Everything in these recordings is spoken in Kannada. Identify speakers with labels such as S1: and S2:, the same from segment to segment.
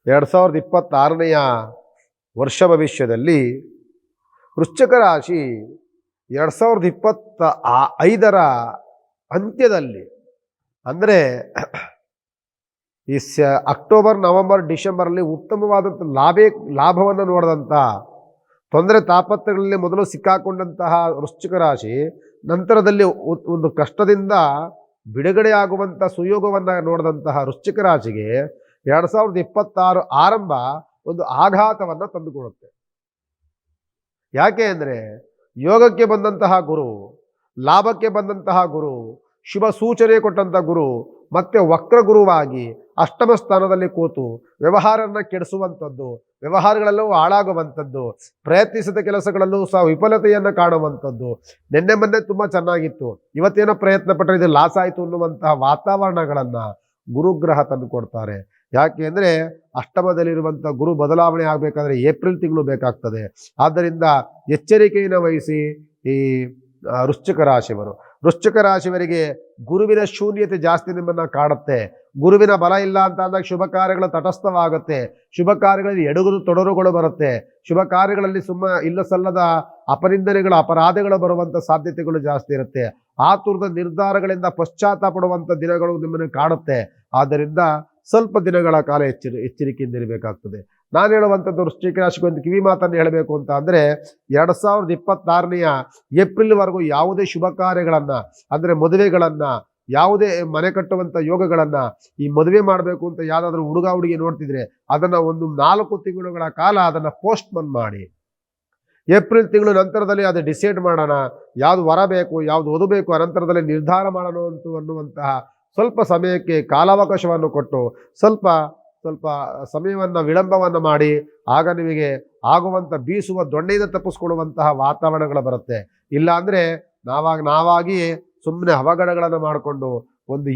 S1: 2026ನೇಯ ವರ್ಷ ಭವಿಷ್ಯದಲ್ಲಿ ವೃಶ್ಚಿಕ ರಾಶಿ 2025ರ ಅಂತ್ಯದಲ್ಲಿ ಅಂದರೆ ಈ ಅಕ್ಟೋಬರ್, ನವೆಂಬರ್, ಡಿಸೆಂಬರಲ್ಲಿ ಉತ್ತಮವಾದಂಥ ಲಾಭವನ್ನು ನೋಡಿದಂಥ ತೊಂದರೆ ತಾಪತ್ರಗಳಲ್ಲಿ ಮೊದಲು ಸಿಕ್ಕಾಕೊಂಡಂತಹ ವೃಶ್ಚಿಕ ರಾಶಿ ನಂತರದಲ್ಲಿ ಒಂದು ಕಷ್ಟದಿಂದ ಬಿಡುಗಡೆಯಾಗುವಂಥ ಸುಯೋಗವನ್ನು ನೋಡಿದಂತಹ ವೃಶ್ಚಿಕ ರಾಶಿಗೆ 2026 ಆರಂಭ ಒಂದು ಆಘಾತವನ್ನು ತಂದುಕೊಡುತ್ತೆ. ಯಾಕೆ ಅಂದರೆ ಯೋಗಕ್ಕೆ ಬಂದಂತಹ ಗುರು, ಲಾಭಕ್ಕೆ ಬಂದಂತಹ ಗುರು, ಶುಭ ಸೂಚನೆ ಕೊಟ್ಟಂಥ ಗುರು ಮತ್ತೆ ವಕ್ರ ಗುರುವಾಗಿ ಅಷ್ಟಮ ಸ್ಥಾನದಲ್ಲಿ ಕೂತು ವ್ಯವಹಾರವನ್ನು ಕೆಡಿಸುವಂಥದ್ದು, ವ್ಯವಹಾರಗಳಲ್ಲೂ ಹಾಳಾಗುವಂಥದ್ದು, ಪ್ರಯತ್ನಿಸಿದ ಕೆಲಸಗಳಲ್ಲೂ ಸಹ ವಿಫಲತೆಯನ್ನು ಕಾಣುವಂಥದ್ದು. ನಿನ್ನೆ ಮೊನ್ನೆ ತುಂಬ ಚೆನ್ನಾಗಿತ್ತು, ಇವತ್ತೇನೋ ಪ್ರಯತ್ನ ಪಟ್ಟರೆ ಇದು ಲಾಸ್ ಆಯಿತು ಅನ್ನುವಂತಹ ವಾತಾವರಣಗಳನ್ನು ಗುರುಗ್ರಹ ತಂದು ಕೊಡ್ತಾರೆ. ಯಾಕೆ ಅಂದರೆ ಅಷ್ಟಮದಲ್ಲಿರುವಂಥ ಗುರು ಬದಲಾವಣೆ ಆಗಬೇಕಾದ್ರೆ ಏಪ್ರಿಲ್ ತಿಂಗಳು ಬೇಕಾಗ್ತದೆ. ಆದ್ದರಿಂದ ಎಚ್ಚರಿಕೆಯನ್ನು ವಹಿಸಿ ಈ ವೃಶ್ಚಿಕ ರಾಶಿಯವರು. ವೃಶ್ಚಿಕ ರಾಶಿಯವರಿಗೆ ಗುರುವಿನ ಶೂನ್ಯತೆ ಜಾಸ್ತಿ ನಿಮ್ಮನ್ನು ಕಾಡುತ್ತೆ. ಗುರುವಿನ ಬಲ ಇಲ್ಲ ಅಂತ ಅಂದಾಗ ಶುಭ ಕಾರ್ಯಗಳು ತಟಸ್ಥವಾಗುತ್ತೆ. ಶುಭ ಕಾರ್ಯಗಳಲ್ಲಿ ಎಡಗುರು ತೊಡರುಗಳು ಬರುತ್ತೆ. ಶುಭ ಕಾರ್ಯಗಳಲ್ಲಿ ಇಲ್ಲ ಸಲ್ಲದ ಅಪನಿಂದನೆಗಳು, ಅಪರಾಧಗಳು ಬರುವಂಥ ಸಾಧ್ಯತೆಗಳು ಜಾಸ್ತಿ ಇರುತ್ತೆ. ಆತುರದ ನಿರ್ಧಾರಗಳಿಂದ ಪಶ್ಚಾತ್ತಾಪ ಪಡುವಂಥ ದಿನಗಳು ನಿಮ್ಮನ್ನು ಕಾಡುತ್ತೆ. ಆದ್ದರಿಂದ ಸ್ವಲ್ಪ ದಿನಗಳ ಕಾಲ ಎಚ್ಚರಿಕೆಯಿಂದ ಇರಬೇಕಾಗ್ತದೆ. ನಾನು ಹೇಳುವಂಥದ್ದು ವೃಶ್ಚಿಕ ರಾಶಿಗೆ ಒಂದು ಕಿವಿ ಮಾತನ್ನು ಹೇಳಬೇಕು ಅಂತ ಅಂದರೆ 2026ನೇಯ ಏಪ್ರಿಲ್ವರೆಗೂ ಯಾವುದೇ ಶುಭ ಕಾರ್ಯಗಳನ್ನು ಅಂದರೆ ಮದುವೆಗಳನ್ನು, ಯಾವುದೇ ಮನೆ ಕಟ್ಟುವಂಥ ಯೋಗಗಳನ್ನು, ಈ ಮದುವೆ ಮಾಡಬೇಕು ಅಂತ ಯಾವುದಾದ್ರೂ ಹುಡುಗ ಹುಡುಗಿ ನೋಡ್ತಿದ್ರೆ ಅದನ್ನು ಒಂದು 4 ತಿಂಗಳುಗಳ ಕಾಲ ಅದನ್ನು ಪೋಸ್ಟ್ಪೋನ್ ಮಾಡಿ ಏಪ್ರಿಲ್ ತಿಂಗಳು ನಂತರದಲ್ಲಿ ಅದು ಡಿಸೈಡ್ ಮಾಡೋಣ, ಯಾವುದು ವರ ಬೇಕು, ಯಾವುದು ಓದಬೇಕು, ಅನಂತರದಲ್ಲಿ ನಿರ್ಧಾರ ಮಾಡೋಣ ಅನ್ನುವಂತಹ ಸ್ವಲ್ಪ ಸಮಯಕ್ಕೆ ಕಾಲಾವಕಾಶವನ್ನು ಕೊಟ್ಟು ಸ್ವಲ್ಪ ಸಮಯವನ್ನು ವಿಳಂಬವನ್ನು ಮಾಡಿ ಆಗ ನಿಮಗೆ ಆಗುವಂಥ ಬೀಸುವ ದೊಣ್ಣೆಯಿಂದ ತಪ್ಪಿಸ್ಕೊಳ್ಳುವಂತಹ ವಾತಾವರಣಗಳು ಬರುತ್ತೆ. ಇಲ್ಲ ಅಂದರೆ ನಾವಾಗಿಯೇ ಸುಮ್ಮನೆ ಅವಘಡಗಳನ್ನು ಮಾಡಿಕೊಂಡು ಒಂದು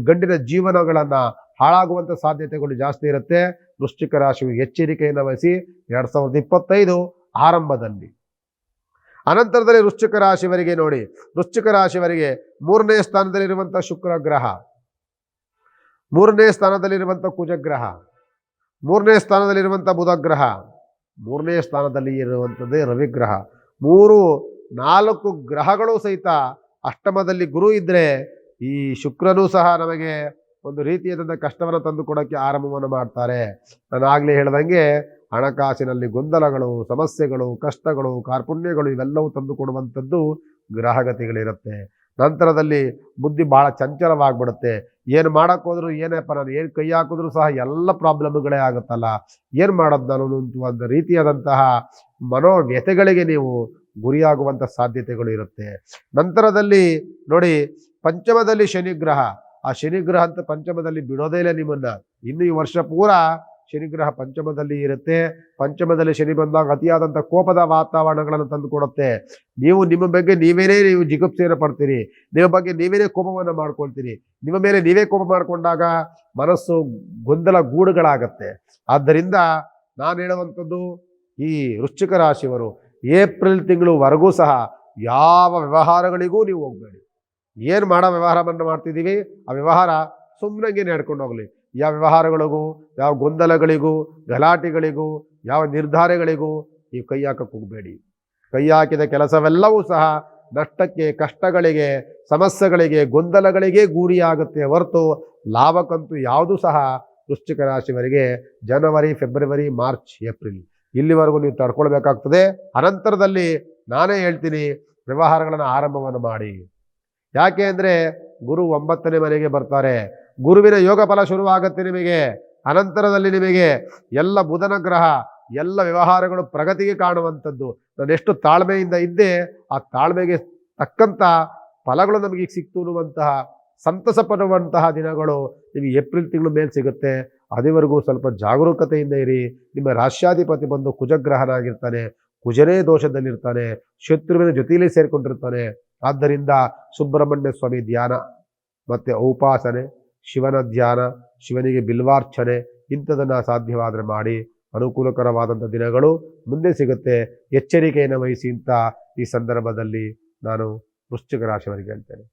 S1: ಗಂಡಿನ ಜೀವನಗಳನ್ನು ಹಾಳಾಗುವಂಥ ಸಾಧ್ಯತೆಗಳು ಜಾಸ್ತಿ ಇರುತ್ತೆ. ವೃಶ್ಚಿಕ ರಾಶಿಗೆ ಎಚ್ಚರಿಕೆಯನ್ನು ವಹಿಸಿ 2025 ಆರಂಭದಲ್ಲಿ. ಅನಂತರದಲ್ಲಿ ವೃಶ್ಚಿಕ ರಾಶಿಯವರಿಗೆ ನೋಡಿ, ವೃಶ್ಚಿಕ ರಾಶಿಯವರಿಗೆ 3ನೇ ಸ್ಥಾನದಲ್ಲಿರುವಂಥ ಶುಕ್ರ ಗ್ರಹ, 3ನೇ ಸ್ಥಾನದಲ್ಲಿರುವಂಥ ಕುಜಗ್ರಹ, 3ನೇ ಸ್ಥಾನದಲ್ಲಿರುವಂಥ ಬುಧ ಗ್ರಹ, 3ನೇ ಸ್ಥಾನದಲ್ಲಿ ಇರುವಂಥದ್ದೇ ರವಿಗ್ರಹ. 4 ಗ್ರಹಗಳು ಸಹಿತ ಅಷ್ಟಮದಲ್ಲಿ ಗುರು ಇದ್ದರೆ ಈ ಶುಕ್ರನೂ ಸಹ ನಮಗೆ ಒಂದು ರೀತಿಯಾದಂಥ ಕಷ್ಟವನ್ನು ತಂದು ಕೊಡೋಕ್ಕೆ ಆರಂಭವನ್ನು ಮಾಡ್ತಾರೆ. ನಾನು ಆಗಲೇ ಹೇಳ್ದಂಗೆ ಹಣಕಾಸಿನಲ್ಲಿ ಗೊಂದಲಗಳು, ಸಮಸ್ಯೆಗಳು, ಕಷ್ಟಗಳು, ಕಾರ್ಪುಣ್ಯಗಳು ಇವೆಲ್ಲವೂ ತಂದು ಕೊಡುವಂಥದ್ದು ಗ್ರಹಗತಿಗಳಿರುತ್ತೆ. ನಂತರದಲ್ಲಿ ಬುದ್ಧಿ ಭಾಳ ಚಂಚಲವಾಗಿಬಿಡುತ್ತೆ. ಏನು ಮಾಡೋಕ್ಕೋದ್ರೂ ಏನಪ್ಪ, ನಾನು ಏನು ಕೈ ಹಾಕಿದ್ರೂ ಸಹ ಎಲ್ಲ ಪ್ರಾಬ್ಲಮ್ಗಳೇ ಆಗುತ್ತಲ್ಲ, ಏನು ಮಾಡೋದು ನಾನು ಒಂದು ರೀತಿಯಾದಂತಹ ಮನೋವ್ಯಥೆಗಳಿಗೆ ನೀವು ಗುರಿಯಾಗುವಂಥ ಸಾಧ್ಯತೆಗಳು ಇರುತ್ತೆ. ನಂತರದಲ್ಲಿ ನೋಡಿ, ಪಂಚಮದಲ್ಲಿ ಶನಿಗ್ರಹ. ಆ ಶನಿಗ್ರಹ ಅಂತ ಪಂಚಮದಲ್ಲಿ ಬಿಡೋದೇ ಇಲ್ಲ ನಿಮ್ಮನ್ನು. ಇನ್ನು ಈ ವರ್ಷ ಪೂರ ಶನಿಗ್ರಹ ಪಂಚಮದಲ್ಲಿ ಇರುತ್ತೆ. ಪಂಚಮದಲ್ಲಿ ಶನಿ ಬಂದಾಗ ಅತಿಯಾದಂಥ ಕೋಪದ ವಾತಾವರಣಗಳನ್ನು ತಂದುಕೊಡುತ್ತೆ. ನಿಮ್ಮ ಬಗ್ಗೆ ನೀವು ಜಿಗುಪ್ಸೆಯನ್ನು ಪಡ್ತೀರಿ, ನಿಮ್ಮ ಬಗ್ಗೆ ನೀವೇನೇ ಕೋಪವನ್ನು ಮಾಡ್ಕೊಳ್ತೀರಿ. ನಿಮ್ಮ ಮೇಲೆ ನೀವೇ ಕೋಪ ಮಾಡಿಕೊಂಡಾಗ ಮನಸ್ಸು ಗೊಂದಲ ಗೂಡುಗಳಾಗತ್ತೆ. ಆದ್ದರಿಂದ ನಾನು ಹೇಳುವಂಥದ್ದು ಈ ವೃಶ್ಚಿಕ ರಾಶಿಯವರು ಏಪ್ರಿಲ್ ತಿಂಗಳವರೆಗೂ ಸಹ ಯಾವ ವ್ಯವಹಾರಗಳಿಗೂ ನೀವು ಹೋಗಬೇಡಿ. ಏನು ಮಾಡೋ ವ್ಯವಹಾರವನ್ನು ಮಾಡ್ತಿದ್ದೀವಿ ಆ ವ್ಯವಹಾರ ಸುಮ್ಮನೆ ನಡ್ಕೊಂಡು ಹೋಗಲಿ. ಯಾವ ವ್ಯವಹಾರಗಳಿಗೂ, ಯಾವ ಗೊಂದಲಗಳಿಗೂ, ಗಲಾಟೆಗಳಿಗೂ, ಯಾವ ನಿರ್ಧಾರಗಳಿಗೂ ನೀವು ಕೈ ಹಾಕಕ್ಕೆ ಹೋಗಬೇಡಿ. ಕೈ ಹಾಕಿದ ಕೆಲಸವೆಲ್ಲವೂ ಸಹ ನಷ್ಟಕ್ಕೆ, ಕಷ್ಟಗಳಿಗೆ, ಸಮಸ್ಯೆಗಳಿಗೆ, ಗೊಂದಲಗಳಿಗೆ ಗುರಿಯಾಗುತ್ತೆ ಹೊರತು ಲಾಭಕ್ಕಂತೂ ಯಾವುದೂ ಸಹ ವೃಶ್ಚಿಕ ರಾಶಿಯವರಿಗೆ ಜನವರಿ, ಫೆಬ್ರವರಿ, ಮಾರ್ಚ್, ಏಪ್ರಿಲ್ ಇಲ್ಲಿವರೆಗೂ ನೀವು ತಡ್ಕೊಳ್ಬೇಕಾಗ್ತದೆ. ಅನಂತರದಲ್ಲಿ ನಾನೇ ಹೇಳ್ತೀನಿ, ವ್ಯವಹಾರಗಳನ್ನು ಆರಂಭವನ್ನು ಮಾಡಿ. ಯಾಕೆ ಅಂದರೆ ಗುರು 9ನೇ ಮನೆಗೆ ಬರ್ತಾರೆ. ಗುರುವಿನ ಯೋಗ ಫಲ ಶುರುವಾಗುತ್ತೆ ನಿಮಗೆ. ಅನಂತರದಲ್ಲಿ ನಿಮಗೆ ಎಲ್ಲ ಬುಧನ ಗ್ರಹ, ಎಲ್ಲ ವ್ಯವಹಾರಗಳು ಪ್ರಗತಿಗೆ ಕಾಣುವಂಥದ್ದು. ನಾನು ಎಷ್ಟು ತಾಳ್ಮೆಯಿಂದ ಇದ್ದೆ ಆ ತಾಳ್ಮೆಗೆ ತಕ್ಕಂಥ ಫಲಗಳು ನಮಗೆ ಈಗ ಸಿಕ್ತು ಅನ್ನುವಂತಹ ಸಂತಸ ಪಡುವಂತಹ ದಿನಗಳು ನಿಮಗೆ ಏಪ್ರಿಲ್ ತಿಂಗಳು ಮೇಲೆ ಸಿಗುತ್ತೆ. ಅದೇವರೆಗೂ ಸ್ವಲ್ಪ ಜಾಗರೂಕತೆಯಿಂದ ಇರಿ. ನಿಮ್ಮ ರಾಶ್ಯಾಧಿಪತಿ ಬಂದು ಕುಜಗ್ರಹನಾಗಿರ್ತಾನೆ, ಕುಜನೇ ದೋಷದಲ್ಲಿರ್ತಾನೆ, ಶತ್ರುವಿನ ಜೊತೆಯಲ್ಲಿ ಸೇರಿಕೊಂಡಿರ್ತಾನೆ. ಆದ್ದರಿಂದ ಸುಬ್ರಹ್ಮಣ್ಯ ಸ್ವಾಮಿ ಧ್ಯಾನ ಮತ್ತು ಉಪಾಸನೆ, ಶಿವನ ಧ್ಯಾನ, ಶಿವನಿಗೆ ಬಿಲ್ವಾರ್ಚನೆ ಇಂಥದನ್ನು ಸಾಧ್ಯವಾದರೆ ಮಾಡಿ. ಅನುಕೂಲಕರವಾದಂಥ ದಿನಗಳು ಮುಂದೆ ಸಿಗುತ್ತೆ. ಎಚ್ಚರಿಕೆಯನ್ನು ವಹಿಸಿ ಅಂತ ಈ ಸಂದರ್ಭದಲ್ಲಿ ನಾನು ವೃಶ್ಚಿಕ ರಾಶಿಯವರಿಗೆ ಹೇಳ್ತೇನೆ.